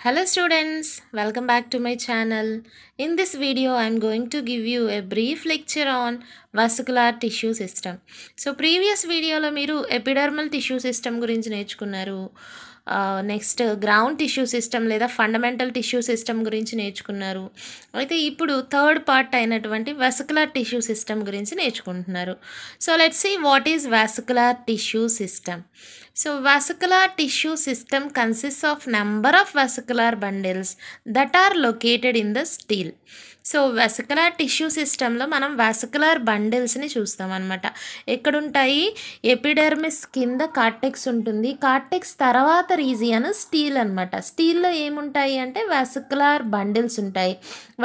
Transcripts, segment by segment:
Hello students, welcome back to my channel. In this video, I am going to give you a brief lecture on vascular tissue system. So previous video lo meeru epidermal tissue system gurinchi నేర్చుకున్నారు. Next ground tissue system లేదా fundamental tissue system గురించి నేర్చుకున్నారు. అయితే ఇప్పుడు third part అయినటువంటి vascular tissue system గురించి నేర్చుకుంటున్నారు. So let's see what is vascular tissue system. So vascular tissue system consists of number of vascular bundles that are located in the steel. So vascular tissue సిస్టంలో మనం vascular బండిల్స్ని చూస్తాం అనమాట. ఎక్కడుంటాయి? Epidermis కింద cortex ఉంటుంది. కార్టెక్స్ తర్వాత region stele అనమాట. స్టీల్లో ఏముంటాయి అంటే వాస్కులర్ బండిల్స్ ఉంటాయి.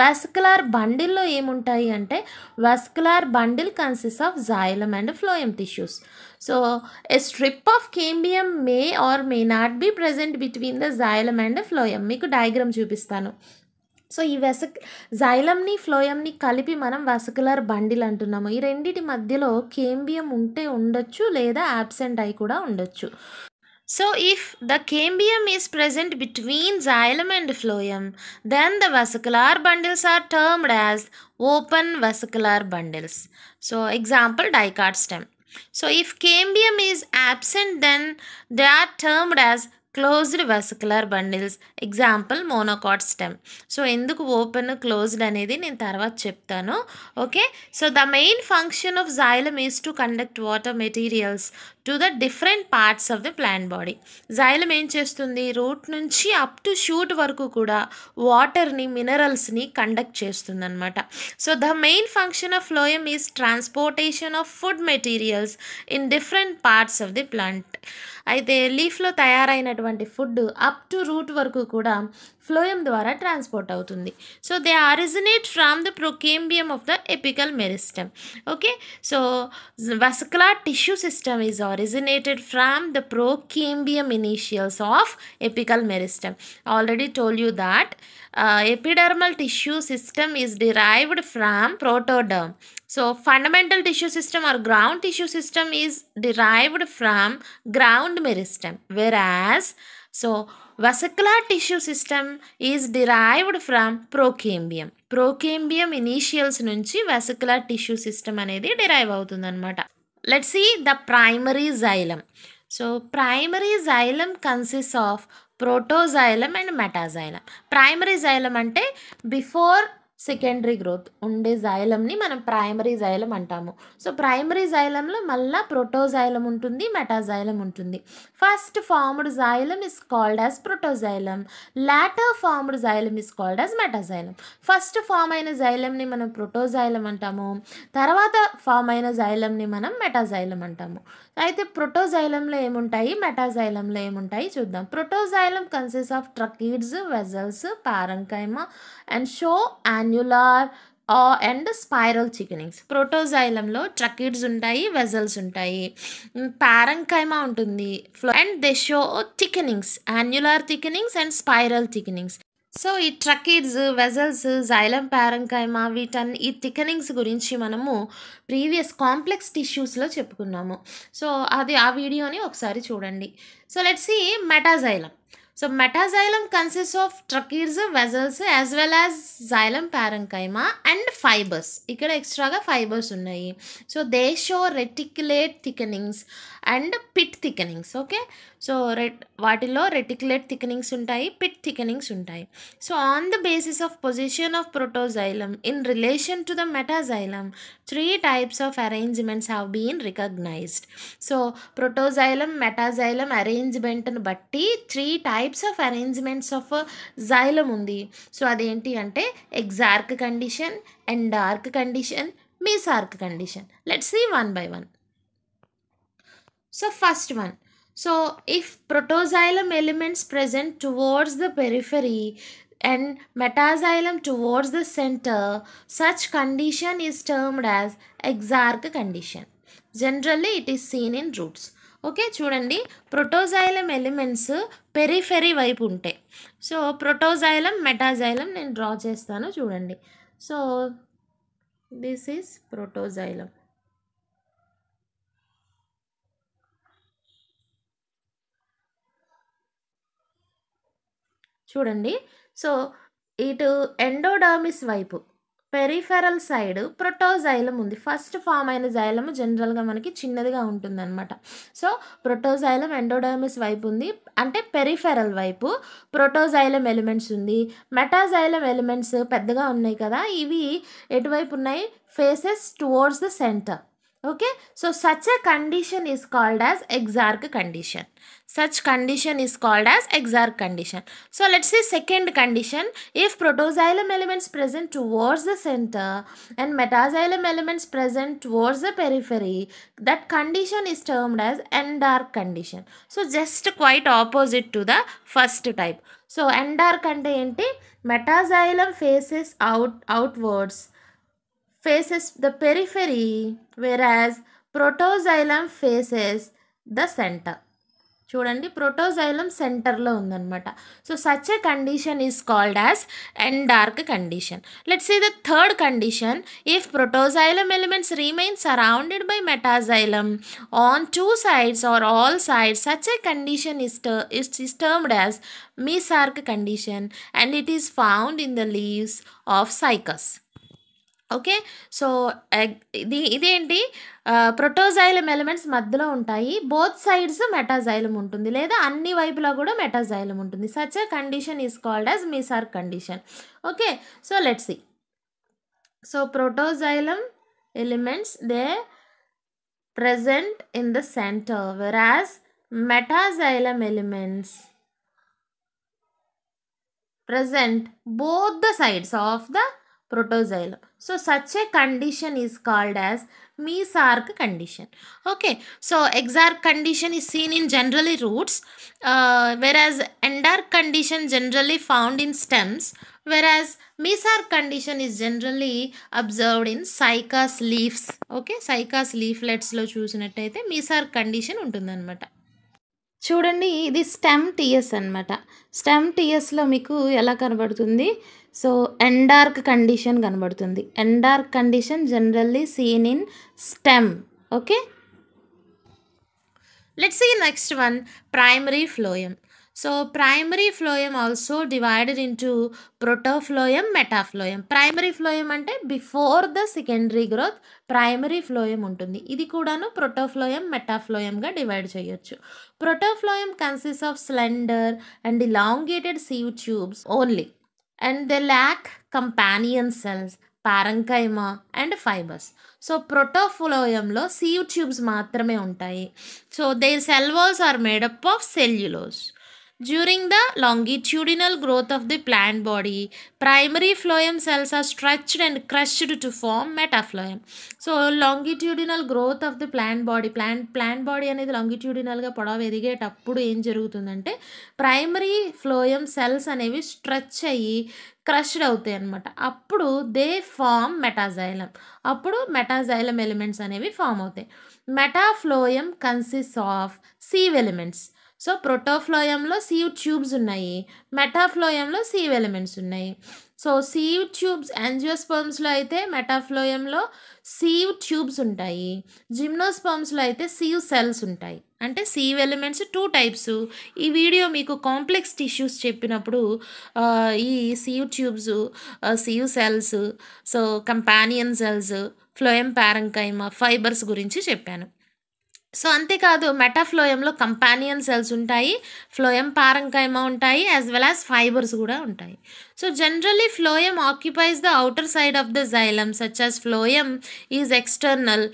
వాస్కులర్ బండిల్లో ఏముంటాయి అంటే vascular bundle consist of xylem and phloem tissues. So a strip of cambium may or may not be present between the xylem and phloem. మీకు డయాగ్రామ్ చూపిస్తాను. సో ఈ జైలమ్ని ఫ్లోయమ్ని కలిపి మనం వాస్కులర్ బండిల్ అంటున్నాము. ఈ రెండిటి మధ్యలో కేంబియం ఉంటే ఉండొచ్చు, లేదా యాబ్సెంట్ అయి కూడా ఉండొచ్చు. So if the cambium is present between xylem and phloem, then the vascular bundles are termed as open vascular bundles. So example, dicot stem. So if cambium is absent, then they are termed as closed vascular bundles. Example, monocot stem. So ఎందుకు open closed అనేది నేను తర్వాత చెప్తాను. Okay, so the main function of xylem is to conduct water materials to the different parts of the plant body. xylem ఏం చేస్తుంది? Route నుంచి up to shoot వరకు కూడా వాటర్ని, మినరల్స్ని కండక్ట్ చేస్తుంది అనమాట. So the main function of phloem is transportation of food materials in different parts of the plant. అయితే లీఫ్లో తయారైనటువంటి ఫుడ్ అప్ టు రూట్ వరకు కూడా ఫ్లోయమ్ ద్వారా ట్రాన్స్పోర్ట్ అవుతుంది. So they originate from the procambium of the apical meristem. Okay, so vascular tissue system is originated from the procambium initials of apical meristem. Already told you that epidermal tissue system is derived from protoderm. So fundamental tissue system or ground tissue system is derived from ground meristem, whereas vascular tissue system is derived from procambium. Procambium initials నుంచి vascular tissue system అనేది derive అవుతుందన్నమాట. Let's see the primary xylem. So primary xylem consists of protoxylem and metaxylem. Primary xylem అంటే before secondary growth ఉండే జైలంని మనం primary xylem అంటాము. సో primary జైలంలో మళ్ళీ ప్రోటోజైలం ఉంటుంది, మెటాజైలం ఉంటుంది. First formed xylem is called as protoxylem, later formed xylem is called as metaxylem. First form అయిన జైలంని మనం ప్రోటోజైలం అంటాము, తర్వాత ఫామ్ అయిన జైలంని మనం మెటాజైలం అంటాము. అయితే ప్రోటోజైలంలో ఏముంటాయి, మెటాజైలంలో ఏముంటాయి చూద్దాం. Protoxylem consist of tracheids, vessels, parenchyma and show annular and spiral thickenings. ప్రోటోజైలంలో ట్రకీడ్స్ ఉంటాయి, వెజల్స్ ఉంటాయి, పారంకైమా ఉంటుంది and they show thickenings, annular thickenings and spiral thickenings. So ఈ ట్రకీడ్స్, వెజల్స్, జైలం, పారంకైమా ఈ థికనింగ్స్ గురించి మనము ప్రీవియస్ కాంప్లెక్స్ టిష్యూస్లో చెప్పుకున్నాము. సో ఆ వీడియోని ఒకసారి చూడండి. So let's see metaxylem. So metaxylem consists of tracheids, vessels as well as xylem parenchyma and fibers. ఇక్కడ ఎక్స్ట్రాగా ఫైబర్స్ ఉన్నాయి. So they show reticulate thickenings and pit thickenings. Okay, so వాటిలో reticulate thickenings ఉంటాయి, pit thickenings ఉంటాయి. So on the basis of position of protoxylem in relation to the metaxylem, 3 types of arrangements have been recognized. So protoxylem, metaxylem అరేంజ్మెంట్ని బట్టి 3 types of arrangements of xylem ఉంది. So అదేంటి అంటే exarch condition, endarch condition, mesarch condition. Let's see one by one. So first one, so if protoxylem elements present towards the periphery and metaxylem towards the center, such condition is termed as exarch condition. Generally it is seen in roots. Okay, చూడండి, protoxylem elements periphery వైపు ఉంటాయి. So protoxylem, metaxylem నేను draw చేస్తాను చూడండి. So this is protoxylem. చూడండి. So, ఇటు endodermis వైపు peripheral side protoxylem ఉంది. ఫస్ట్ ఫామ్ అయిన జైలము జనరల్‌గా మనకి చిన్నదిగా ఉంటుందనమాట. సో, ప్రోటోజైలం ఎండోడర్మిస్ వైపు ఉంది. అంటే పెరిఫెరల్ వైపు ప్రోటోజైలం ఎలిమెంట్స్ ఉంది. మెటాజైలం ఎలిమెంట్స్ పెద్దగా ఉన్నాయి కదా! ఇవి ఎటువైపు ఉన్నాయి? Faces towards the centre. Okay, so such a condition is called as exarch condition. Such condition is called as exarch condition. So let's see second condition. If protoxylem elements present towards the center and metaxylem elements present towards the periphery, that condition is termed as endarch condition. So just quite opposite to the first type. So endarch ante enti? Metaxylem faces outwards, faces the periphery, whereas protoxylem faces the center. చూడండి, protoxylem సెంటర్లో ఉందన్నమాట. So such a condition is called as endarch condition. Let's see the third condition. If protoxylem elements remain surrounded by metaxylem on two sides or all sides, such a condition is termed as Meissark condition and it is found in the leaves of Cycas. Okay, so ఇదేంటి? Protoxylem elements మధ్యలో ఉంటాయి, both sides metaxylem ఉంటుంది, లేదా అన్ని వైపులా కూడా metaxylem ఉంటుంది. Such a condition is called as mesarch condition. Okay, so let's see. So protoxylem elements they present in the center, whereas metaxylem elements present both the sides of the protoxylem. So such a condition is called as Meissark condition. Okay, so exarch condition is seen in generally roots, whereas endarch condition generally found in stems, whereas Meissark condition is generally observed in Cycas leaves. Okay, Cycas leaflets లో చూసినట్టయితే Meissark condition ఉంటుందన్నమాట. చూడండి, ఇది stem TS అనమాట. Stem టీఎస్లో మీకు ఎలా కనబడుతుంది? సో ఎండార్క్ కండిషన్ కనబడుతుంది. Endarch condition generally seen in stem. Okay, let's see next one, primary phloem. So primary phloem also divided into protophloem, metaphloem. Primary phloem అంటే before the secondary growth primary phloem ఉంటుంది. ఇది కూడాను protophloem, మెటాఫ్లోయంగా divide చేయొచ్చు. Protophloem consist of slender and elongated sieve tubes only, and they lack companion cells, parenchyma and fibers. So ప్రోటోఫ్లోయంలో sieve tubes మాత్రమే ఉంటాయి. So their cell walls are made up of cellulose. During the longitudinal growth of the plant body, primary phloem cells are stretched and crushed to form metaphlloem. So longitudinal growth of the plant body అనేది లాంగిట్యూడినల్గా పొడవు ఎదిగేటప్పుడు ఏం జరుగుతుందంటే primary phloem cells అనేవి stretch అయ్యి crushed అవుతాయి అన్నమాట. అప్పుడు దే ఫామ్ మెటాజైలం. అప్పుడు మెటాజైలం ఎలిమెంట్స్ అనేవి ఫామ్ అవుతాయి. Metaphloem consist of sieve elements. So ప్రోటోఫ్లోయంలో సీవ్ ట్యూబ్స్ ఉన్నాయి, మెటాఫ్లోయంలో సీవ్ ఎలిమెంట్స్ ఉన్నాయి. సో సీవ్ ట్యూబ్స్ యాంజియోస్పర్మ్స్లో అయితే మెటాఫ్లోయంలో సీవ్ ట్యూబ్స్ ఉంటాయి, జిమ్నోస్పర్మ్స్లో అయితే సీవ్ సెల్స్ ఉంటాయి. అంటే సీవ్ ఎలిమెంట్స్ 2 టైప్స్. ఈ వీడియో మీకు కాంప్లెక్స్ టిష్యూస్ చెప్పినప్పుడు ఈ sieve tubes, sieve cells, so companion cells, phloem parenchyma, fibres గురించి చెప్పాను. సో అంతేకాదు మెటాఫ్లోయంలో కంపానియన్ సెల్స్ ఉంటాయి, ఫ్లోయం పారెంకైమా ఉంటాయి, యాజ్ వెల్ యాజ్ ఫైబర్స్ కూడా ఉంటాయి. So generally phloem occupies the outer side of the xylem such as phloem is external.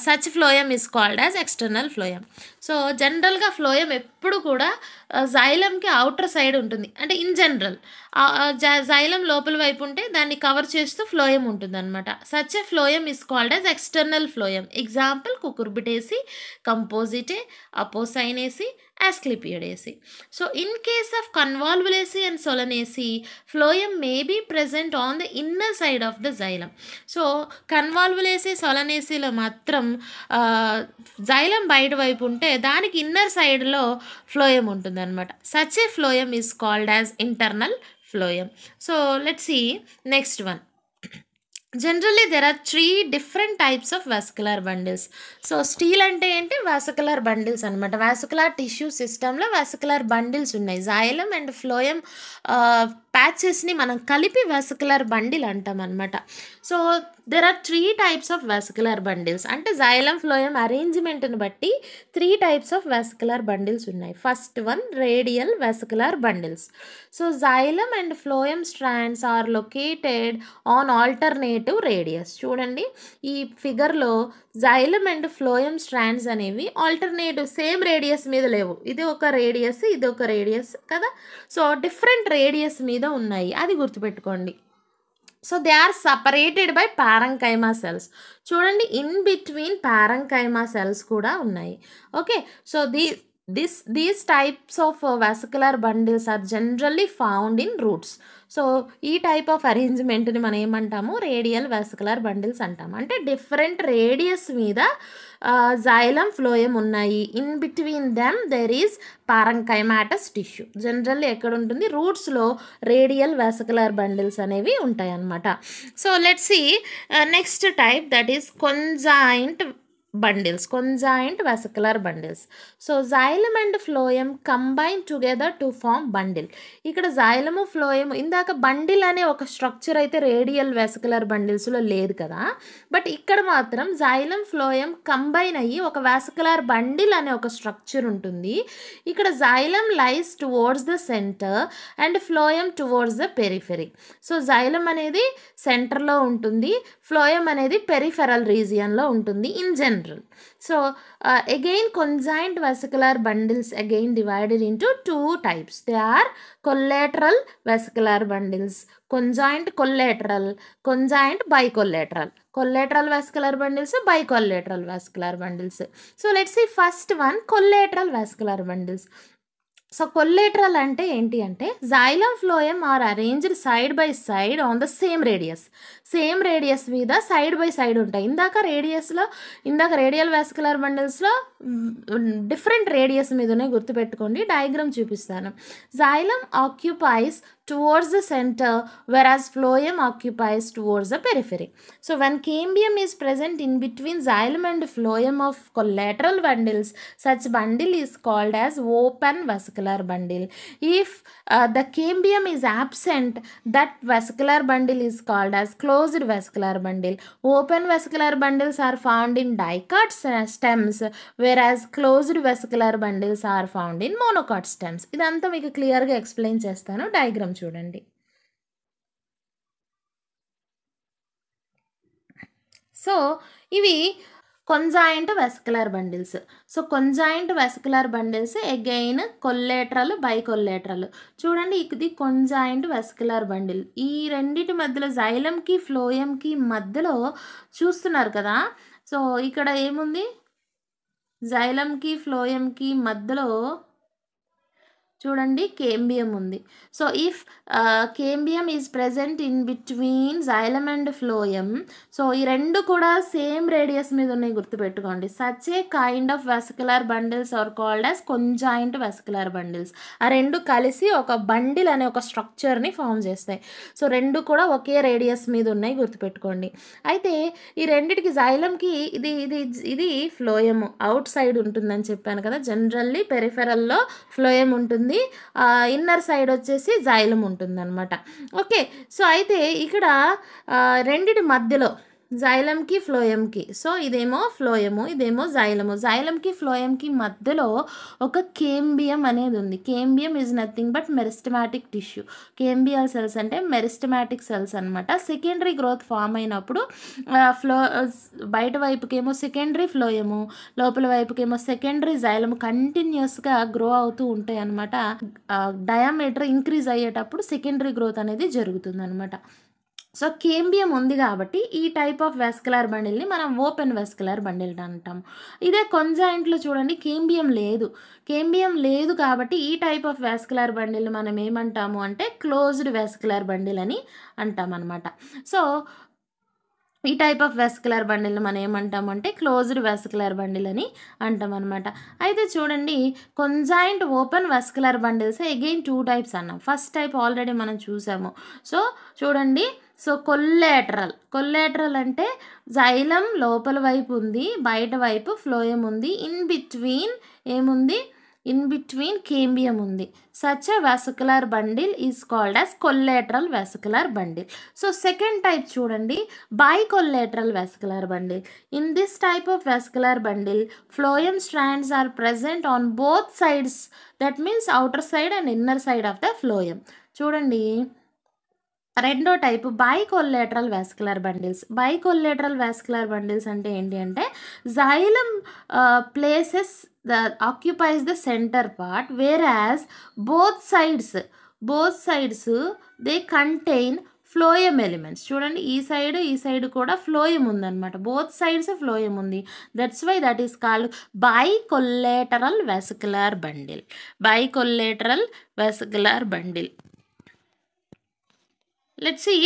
Such phloem is called as external phloem. So జనరల్గా phloem ఎప్పుడు కూడా జైలంకి outer side ఉంటుంది. అంటే in general xylem లోపల వైపు ఉంటే దాన్ని కవర్ చేస్తూ ఫ్లోయం ఉంటుంది అనమాట. Such a phloem is called as external phloem. Example cucurbitaceae, compositae, apocynaceae, Asclepiadaceae. So in case of convolvulaceae and solanaceae, phloem may be present on the inner side of the xylem. So convolvulaceae, solanaceae లో మాత్రం xylem బయట వైపు ఉంటే దానికి inner సైడ్లో phloem ఉంటుంది అనమాట. Such a phloem is called as internal phloem. So let's see next one. Generally there are 3 different types of vascular bundles. So stele అంటే ఏంటి? వాస్కులర్ బండిల్స్ అనమాట. వాస్కులర్ టిష్యూ సిస్టంలో వాస్కులర్ బండిల్స్ ఉన్నాయి. Xylem and phloem ప్యాచెస్ని మనం కలిపి vascular bundle అంటాం అనమాట. So there are 3 types of vascular bundles. అంటే జైలం ఫ్లోయం అరేంజ్మెంట్ని బట్టి 3 టైప్స్ ఆఫ్ వాస్కులర్ బండిల్స్ ఉన్నాయి. First one radial vascular bundles. So xylem and phloem strands are located on alternative radius. చూడండి ఈ ఫిగర్లో జైలం అండ్ ఫ్లోయం స్ట్రాండ్స్ అనేవి alternative same radius మీద లేవు. ఇది ఒక రేడియస్, ఇది ఒక రేడియస్ కదా. సో డిఫరెంట్ రేడియస్ మీద ఉన్నాయి, అది గుర్తుపెట్టుకోండి. So they are separated by parenchyma cells. చూడండి ఇన్ బిట్వీన్ పారంకైమా సెల్స్ కూడా ఉన్నాయి. Okay, so these types of vascular bundles are generally found in roots. So ఈ టైప్ ఆఫ్ అరేంజ్మెంట్ని మనం ఏమంటాము? రేడియల్ వాస్కులర్ బండిల్స్ అంటాము. అంటే డిఫరెంట్ రేడియస్ మీద జైలం ఫ్లోయం ఉన్నాయి. In between them there is parenchymatous tissue. Generally ఎక్కడ ఉంటుంది? రూట్స్లో రేడియల్ వాస్కులర్ బండిల్స్ అనేవి ఉంటాయి అన్నమాట. So let's see next type, that is conjoint bundles, conjoint vascular bundles. So xylem and phloem combine together to form bundle. ఇక్కడ xylem phloem ఇందాక bundle అనే ఒక స్ట్రక్చర్ అయితే రేడియల్ వాస్కులర్ బండిల్స్లో లేదు కదా, బట్ ఇక్కడ మాత్రం xylem phloem కంబైన్ అయ్యి ఒక వాస్కులర్ బండిల్ అనే ఒక స్ట్రక్చర్ ఉంటుంది. ఇక్కడ xylem lies towards the centre and phloem towards the periphery. So xylem అనేది సెంటర్లో ఉంటుంది, phloem అనేది పెరిఫెరల్ రీజియన్లో ఉంటుంది in general. So again conjoint vascular bundles again divided into 2 types. They are collateral vascular bundles, conjoint collateral, conjoint bicollateral. Collateral vascular bundles, bicollateral vascular bundles. So let's see first one, collateral vascular bundles. So collateral అంటే ఏంటి అంటే xylem phloem are arranged side by side on the same radius మీద side by side ఉంటాయి. ఇందాక radial vascular బండిల్స్లో different radius మీదనే గుర్తుపెట్టుకోండి. Diagram చూపిస్తాను. Xylem occupies towards the center whereas phloem occupies towards the periphery. So when cambium is present in between xylem and phloem of collateral bundles, such bundle is called as open vascular bundle. If the cambium is absent, that vascular bundle is called as closed vascular bundle. Open vascular bundles are found in dicot stems whereas closed vascular bundles are found in monocot stems. ఇదంతా మీకు క్లియర్గా explain చేస్తాను. Diagram చూడండి. So ఇవి conjoint vascular bundles. So conjoint vascular bundles again collateral bicollateral. చూడండి ఇది conjoint vascular bundle. ఈ రెండిటి మధ్యలో జైలంకి ఫ్లోయంకి మధ్యలో చూస్తున్నారు కదా. సో ఇక్కడ ఏముంది? జైలంకి ఫ్లోయంకి మధ్యలో చూడండి కేంబియం ఉంది. So if cambium is present in between xylem and phloem, so ఈ రెండు కూడా సేమ్ రేడియస్ మీద ఉన్నాయి, గుర్తుపెట్టుకోండి. Such a kind of vascular bundles are called as conjoint vascular bundles. ఆ రెండు కలిసి ఒక బండిల్ అనే ఒక స్ట్రక్చర్ని ఫామ్ చేస్తాయి. సో రెండు కూడా ఒకే రేడియస్ మీద ఉన్నాయి, గుర్తుపెట్టుకోండి. అయితే ఈ రెండిటికి జైలంకి ఇది ఫ్లోయం అవుట్ సైడ్ ఉంటుందని చెప్పాను కదా. జనరల్లీ పెరిఫెరల్లో ఫ్లోయం ఉంటుంది, ఇన్నర్ సైడ్ వచ్చేసి జైలం ఉంటుంది అనమాట. ఓకే, సో అయితే ఇక్కడ రెండిటి మధ్యలో జైలంకి ఫ్లోయంకి, సో ఇదేమో ఫ్లోయము, ఇదేమో జైలంకి ఫ్లోయంకి మధ్యలో ఒక కేంబియం అనేది ఉంది. Cambium is nothing but meristematic tissue. Cambial cells అంటే మెరిస్టమాటిక్ సెల్స్ అనమాట. సెకండరీ గ్రోత్ ఫామ్ అయినప్పుడు బయట వైపుకేమో సెకండరీ ఫ్లోయము, లోపల వైపుకేమో సెకండరీ జైలము కంటిన్యూస్గా గ్రో అవుతూ ఉంటాయి అనమాట. డయామీటర్ ఇంక్రీజ్ అయ్యేటప్పుడు సెకండరీ గ్రోత్ అనేది జరుగుతుంది అనమాట. సో కేంబియం ఉంది కాబట్టి ఈ టైప్ ఆఫ్ వాస్కులర్ బండిల్ని మనం ఓపెన్ వాస్కులర్ బండిల్ అంటాం. ఇదే conjointలో చూడండి కేంబియం లేదు కాబట్టి ఈ టైప్ ఆఫ్ వాస్కులర్ బండిల్ని మనం ఏమంటాము అంటే క్లోజ్డ్ వాస్కులర్ బండిల్ అని అంటాం అనమాట. సో ఈ టైప్ ఆఫ్ వాస్కులర్ బండిల్ని మనం ఏమంటాము అంటే క్లోజ్డ్ వాస్కులర్ బండిల్ అని అంటాం అనమాట. అయితే చూడండి conjoint open vascular bundles again 2 types అన్నాం. ఫస్ట్ టైప్ ఆల్రెడీ మనం చూసాము. సో చూడండి సో కొల్లాటరల్ అంటే జైలం లోపల వైపు ఉంది, బయట వైపు ఫ్లోయం ఉంది, ఇన్ బిట్వీన్ కేంబియం ఉంది. Such a vascular bundle is called as collateral vascular bundle. So second type చూడండి, bicollateral vascular bundle. In this type of vascular bundle phloem strands are present on both sides, that means outer side and inner side of the phloem. చూడండి రెండో type bicollateral vascular bundles. Bicollateral vascular bundles అంటే ఏంటి అంటే xylem places occupies the center part, whereas both sides they contain phloem elements. చూడండి ఈ side కూడా phloem ఉందన్నమాట, both sides phloem ఉంది. That's why that is called bicollateral vascular bundle. Let's see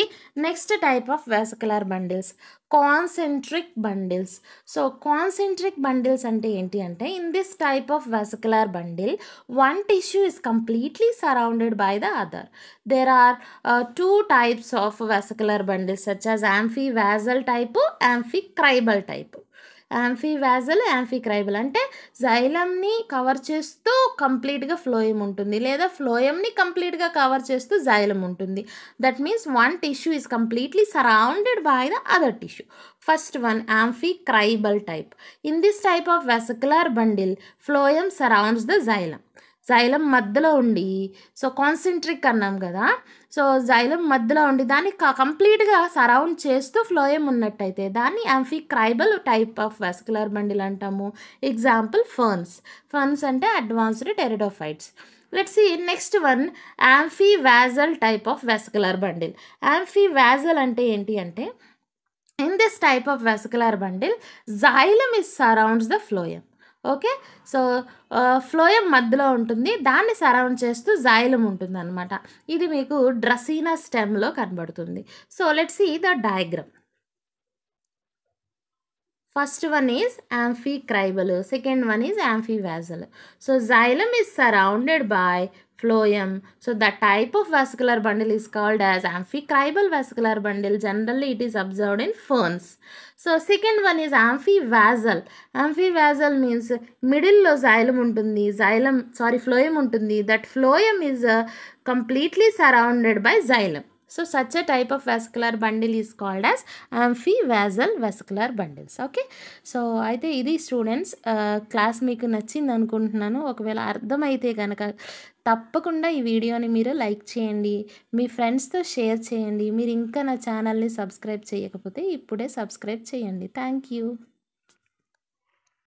next type of vascular bundles, concentric bundles. So concentric bundles ante enti ante in this type of vascular bundle one tissue is completely surrounded by the other. There are two types of vascular bundles such as amphivasal type, amphicribal type. యాంఫిక్రైబల్ అంటే జైలంని cover చేస్తూ కంప్లీట్గా phloem ఉంటుంది, లేదా ఫ్లోయంని కంప్లీట్గా cover చేస్తూ xylem ఉంటుంది. That means one tissue is completely surrounded by the other tissue. First one amphicribral type. In this type of vascular bundle phloem surrounds the xylem మధ్యలో ఉండి, సో కాన్సెంట్రిక్ అన్నాం కదా, సో జైలం మధ్యలో ఉండి దాన్ని కంప్లీట్గా సరౌండ్ చేస్తూ ఫ్లోయం ఉన్నట్టయితే దాన్ని amphicribral type of vascular bundle అంటాము. ఎగ్జాంపుల్ ఫర్న్స్ అంటే advanced pteridophytes. Let's see next one amphivasal type of vascular bundle. Amphivasal అంటే ఏంటి అంటే in this type of vascular bundle xylem is surrounds the phloem. Okay, so phloem మధ్యలో ఉంటుంది, దాన్ని surround చేస్తూ xylem ఉంటుంది అనమాట. ఇది మీకు డ్రసీనా స్టెమ్లో కనబడుతుంది. So let's see the diagram. First one is amphicribal, second one is amphivasal. So xylem is surrounded by phloem. So the type of vascular bundle is called as amphicribal vascular bundle. Generally it is observed in ferns. So second one is amphivasal. Amphivasal means middle lo xylem untundi, phloem untundi. That phloem is completely surrounded by xylem. So such a type of vascular bundle is called as amphivasal vascular bundles. Okay, so అయితే ఇది students class మీకు నచ్చింది అనుకుంటున్నాను. ఒకవేళ అర్థమైతే కనుక తప్పకుండా ఈ వీడియోని మీరు లైక్ చేయండి, మీ ఫ్రెండ్స్తో షేర్ చేయండి. మీరు ఇంకా నా ఛానల్ని సబ్స్క్రైబ్ చేయకపోతే ఇప్పుడే సబ్స్క్రైబ్ చేయండి. Thank you.